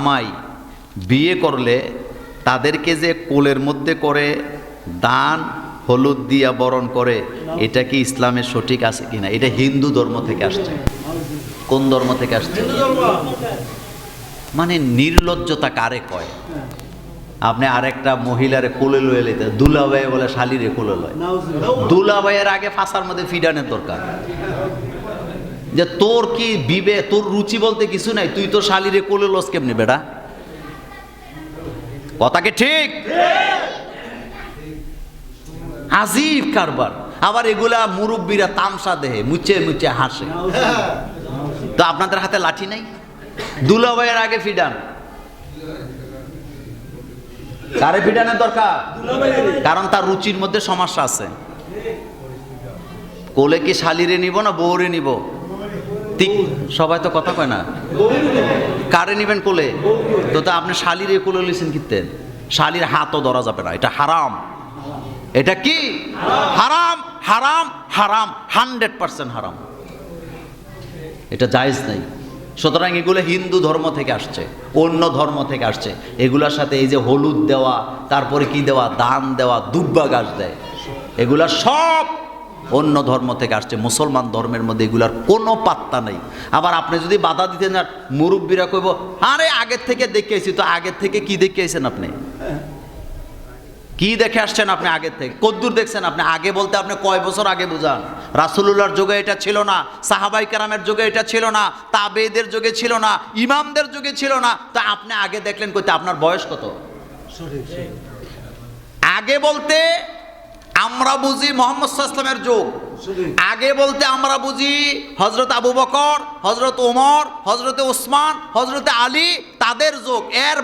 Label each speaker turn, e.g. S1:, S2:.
S1: জামাই বিয়ে করলে তাদেরকে যে কোলের মধ্যে করে দান হলুদ দিয়া বরণ করে, এটা কি ইসলামের সঠিক আছে কিনা? এটা হিন্দু ধর্ম থেকে আসছে। কোন ধর্ম থেকে আসছে? মানে নির্লজ্জতা কারে কয়? আপনি আরেকটা মহিলারে কোলে লয়ে লইতে, দুলাভাই বলে শালিরে কোলে লয়। দুলাভাইয়ের আগে ফাঁসার মধ্যে ফিডানের দরকার, যে তোর কি বিবে, তোর রুচি বলতে কিছু নাই, তুই তোর শালিরে কোলে লস কেমনি বেটা? কথা কি ঠিক? আজীব কারবার। আবার এগুলা মুরব্বীরা তামসা দেহে মুচে মুচে হাসে। তো আপনাদের হাতে লাঠি নাই? দুলাভাইয়ের আগে ফিডান। কারে ফিডানের দরকার? কারণ তার রুচির মধ্যে সমস্যা আছে। কোলে কি শালিরে নিব না বউরে নিব? ঠিক সবাই তো কথা কয় না। কারে নিবেন কোলে? তো আপনি শালিরে কোলে লিছেন কিতেন? শালির হাতও ধরা যাবে না, এটা হারাম। এটা কি হারাম? হারাম হারাম 100% হারাম, এটা জায়েজ নাই। সুতরাং এগুলো হিন্দু ধর্ম থেকে আসছে, অন্য ধর্ম থেকে আসছে। এগুলার সাথে এই যে হলুদ দেওয়া, তারপরে কি দেওয়া, দান দেওয়া, দুব্বা গাছ দেয়, এগুলা সব অন্য ধর্ম থেকে আসছে। মুসলমান ধর্মের মধ্যে এগুলার কোনো পাত্তা নেই। আবার আপনি যদি বাধা দিতে যান, মুরব্বীরা কইব আরে আগের থেকে দেখে এসেছি। তো আগের থেকে কি দেখে এসেছেন আপনি? কি দেখে আসছেন আপনি আগের থেকে? কদ্দূর দেখছেন আপনি? আগে বলতে আপনি কয় বছর আগে বুঝান? রাসূলুল্লাহর যুগে এটা ছিল না, সাহাবাই কেরামের যুগে এটা ছিল না, তাবেঈদের যুগে ছিল না, ইমামদের যুগে ছিল না। তা আপনি আগে দেখলেন কইতে? আপনার বয়স কত? আগে বলতে আমরা বুঝি মুহাম্মদ সাল্লাল্লাহু আলাইহি ওয়াসাল্লামের যুগ। আগে বলতে আমরা বুঝি হযরত আবু বকর, হযরত ওমর, হযরত ওসমান, হযরত আলী, তাদের যুগ। এর